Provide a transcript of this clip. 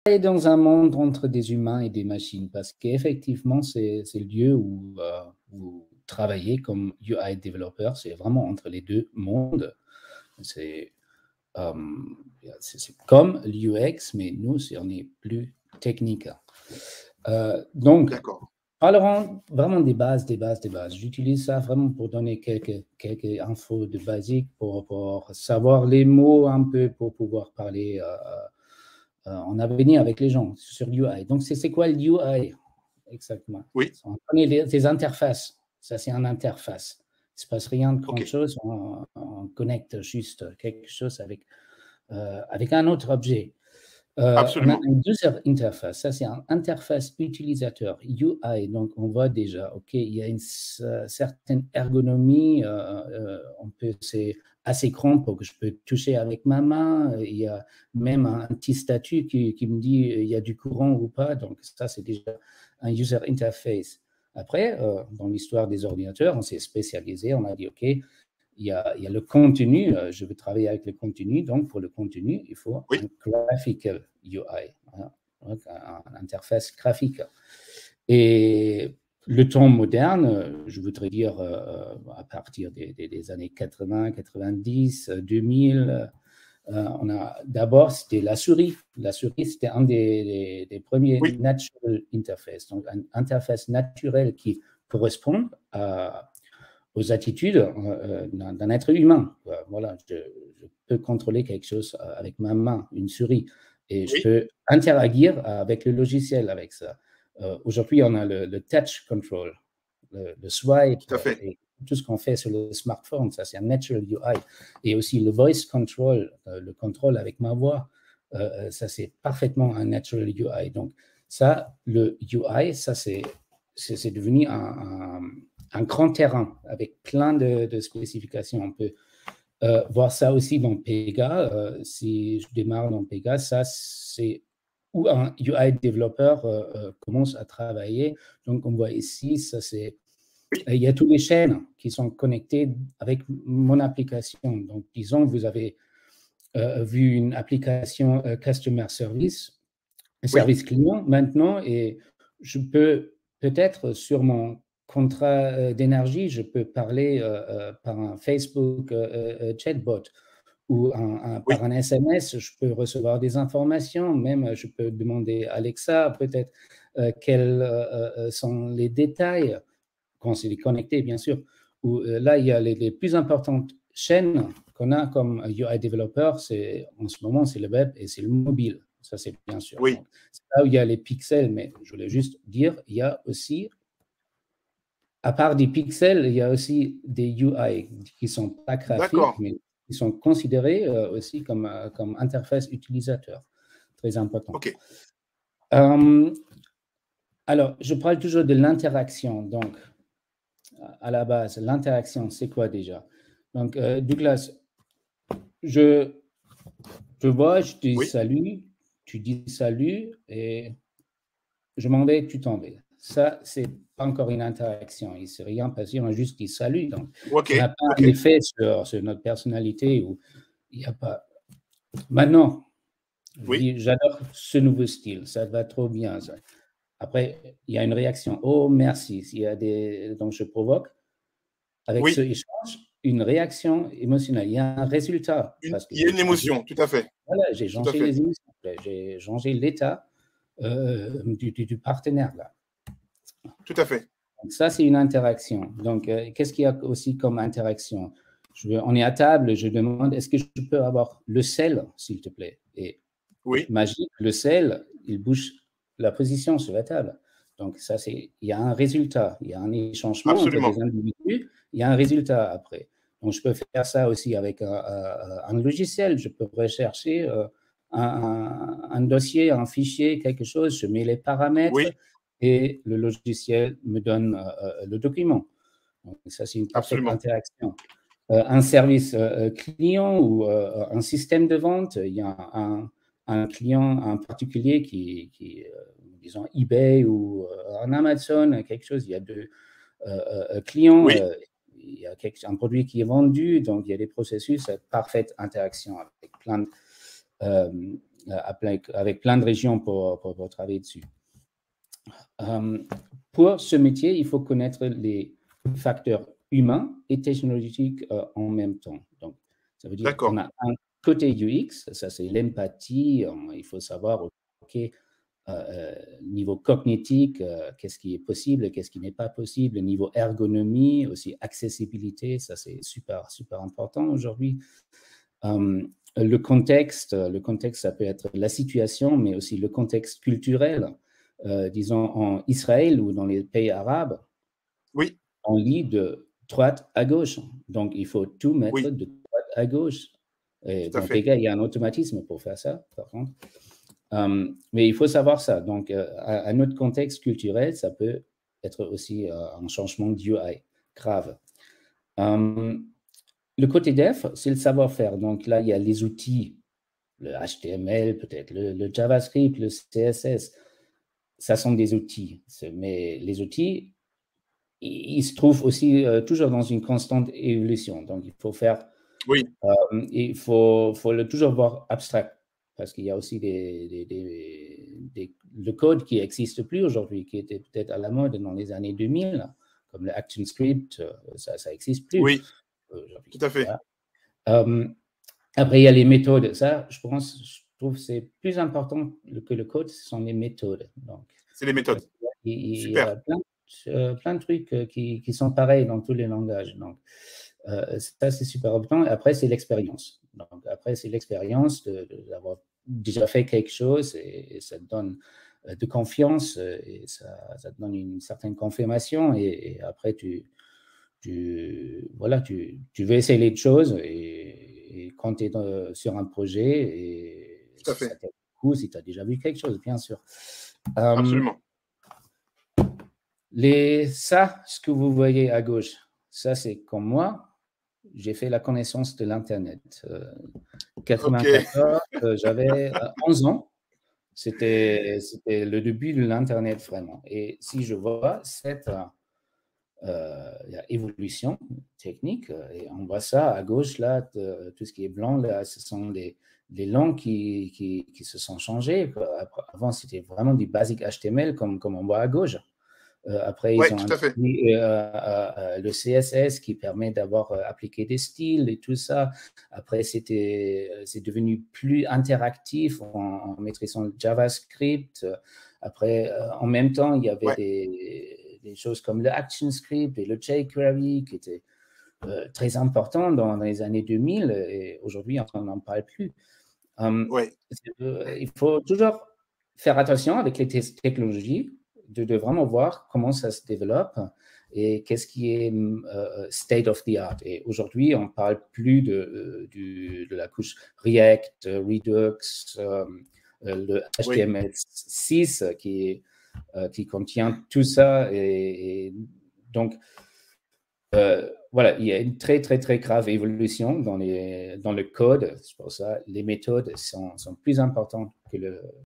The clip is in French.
est dans un monde entre des humains et des machines parce qu'effectivement, c'est le lieu où vous travaillez comme UI développeur. C'est vraiment entre les deux mondes. C'est comme l'UX, mais nous, on est plus technique. Donc, parlerons vraiment des bases. J'utilise ça vraiment pour donner quelques infos de basique pour savoir les mots un peu, pour pouvoir parler en avenir avec les gens sur l'UI. Donc, c'est quoi l'UI exactement? Oui. On connaît les interfaces. Ça, c'est une interface. Il ne se passe rien de grand-chose. On connecte juste quelque chose avec un autre objet. On a une deuxième interface. Ça, c'est une interface utilisateur, UI. Donc, on voit déjà, OK, il y a une certaine ergonomie. C'est assez grand pour que je peux toucher avec ma main. Il y a même un petit statut qui me dit il y a du courant ou pas. Donc, ça, c'est déjà un user interface. Après, dans l'histoire des ordinateurs, on s'est spécialisé. On a dit, OK, il y a le contenu, je veux travailler avec le contenu, donc pour le contenu, il faut un graphical UI, donc une interface graphique. Et le temps moderne, je voudrais dire à partir des années 80, 90, 2000, d'abord, c'était la souris. La souris, c'était un des premiers natural interfaces, donc une interface naturelle qui correspond aux attitudes d'un être humain. Voilà, je peux contrôler quelque chose avec ma main, une souris, et je peux interagir avec le logiciel avec ça. Aujourd'hui, on a le touch control, le swipe, et tout ce qu'on fait sur le smartphone, ça c'est un natural UI. Et aussi le voice control, le contrôle avec ma voix, ça c'est parfaitement un natural UI. Donc ça, le UI, ça c'est devenu un grand terrain avec plein de spécifications. On peut voir ça aussi dans Pega. Si je démarre dans Pega, ça c'est où un UI développeur commence à travailler. Donc on voit ici, ça c'est il y a toutes les chaînes qui sont connectées avec mon application. Donc disons que vous avez vu une application Customer Service, service client maintenant, et je peux peut-être sur mon contrat d'énergie, je peux parler par un Facebook chatbot ou par un SMS, je peux recevoir des informations, même je peux demander à Alexa peut-être quels sont les détails quand c'est connecté, bien sûr. Où, là, il y a les plus importantes chaînes qu'on a comme UI développeur, en ce moment, c'est le web et c'est le mobile. Ça, c'est bien sûr. C'est là où il y a les pixels, mais je voulais juste dire, il y a aussi, à part des pixels, il y a aussi des UI qui ne sont pas graphiques, mais qui sont considérés aussi comme interface utilisateur. Très important. Alors, je parle toujours de l'interaction. Donc, à la base, l'interaction, c'est quoi déjà? Donc, Douglas, je vois, je te dis salut, tu dis salut, et je m'en vais, tu t'en vas. Ça, c'est pas encore une interaction. Il ne s'est rien passé, on a juste dit salut. Donc, ça n'a pas un effet sur notre personnalité. Il n'y a pas. Maintenant, j'adore ce nouveau style, ça va trop bien. Ça. Après, il y a une réaction. Oh, merci. Donc, je provoque. Avec ce échange, une réaction émotionnelle. Il y a un résultat. Il y a une émotion, tout à fait. Voilà, j'ai changé les émotions. J'ai changé l'état du partenaire, là. Tout à fait. Donc, ça, c'est une interaction. Donc, qu'est-ce qu'il y a aussi comme interaction? On est à table, je demande, est-ce que je peux avoir le sel, s'il te plaît? Et magique, le sel, il bouge la position sur la table. Donc, ça, il y a un résultat. Il y a un échangement entre des individus. Il y a un résultat après. Donc, je peux faire ça aussi avec un logiciel. Je peux rechercher un dossier, un fichier, quelque chose. Je mets les paramètres et le logiciel me donne le document. Donc, ça, c'est une parfaite interaction. Un service client ou un système de vente, il y a un client en particulier qui disons, eBay ou en Amazon, quelque chose, il y a deux clients, il y a un produit qui est vendu, donc il y a des processus, parfaite interaction avec plein avec plein de régions pour travailler dessus. Pour ce métier, il faut connaître les facteurs humains et technologiques en même temps. Donc, ça veut dire qu'on a un côté UX, ça c'est l'empathie, il faut savoir, OK, niveau cognitif, qu'est-ce qui est possible et qu'est-ce qui n'est pas possible, niveau ergonomie, aussi accessibilité, ça c'est super, super important aujourd'hui. Le contexte, ça peut être la situation, mais aussi le contexte culturel. Disons en Israël ou dans les pays arabes, oui, on lit de droite à gauche. Donc, il faut tout mettre de droite à gauche. Et dans les gars, il y a un automatisme pour faire ça, par contre. Mais il faut savoir ça. Donc, à notre contexte culturel, ça peut être aussi un changement d'UI grave. Le côté dev, c'est le savoir-faire. Donc là, il y a les outils, le HTML, peut-être le JavaScript, le CSS. Ça sont des outils. Mais les outils, ils se trouvent aussi toujours dans une constante évolution. Donc, il faut faire... Oui. Il faut toujours voir abstract, parce qu'il y a aussi le code qui n'existe plus aujourd'hui, qui était peut-être à la mode dans les années 2000, comme le ActionScript, ça n'existe plus. Oui, tout à fait. Après, il y a les méthodes. Ça, je trouve que c'est plus important que le code, ce sont les méthodes. C'est les méthodes. Il y a plein de trucs qui sont pareils dans tous les langages. Donc, ça, c'est super important. Après, c'est l'expérience. Donc, après, c'est l'expérience d'avoir déjà fait quelque chose et ça te donne de confiance et ça te donne une certaine confirmation. Et après, tu veux essayer les choses et quand tu es sur un projet, et ça fait coup, si tu as déjà vu quelque chose, bien sûr. Absolument. Ce que vous voyez à gauche, ça c'est comme moi, j'ai fait la connaissance de l'Internet. 94, j'avais 11 ans. C'était le début de l'Internet vraiment. Et si je vois cette évolution technique, et on voit ça à gauche, là, tout ce qui est blanc, là, ce sont des langues qui se sont changées. Avant, c'était vraiment du basic HTML comme on voit à gauche. Après, ils ont introduit le CSS qui permet d'avoir appliqué des styles et tout ça. Après, c'est devenu plus interactif en maîtrisant le JavaScript. Après, en même temps, il y avait des choses comme le ActionScript et le jQuery qui étaient très importants dans les années 2000 et aujourd'hui, on n'en parle plus. Il faut toujours faire attention avec les technologies, de vraiment voir comment ça se développe et qu'est-ce qui est state of the art. Et aujourd'hui, on ne parle plus de la couche React, Redux, le HTML6 qui contient tout ça. Et donc, voilà, il y a une très, très, très grave évolution dans le code. C'est pour ça les méthodes sont plus importantes que le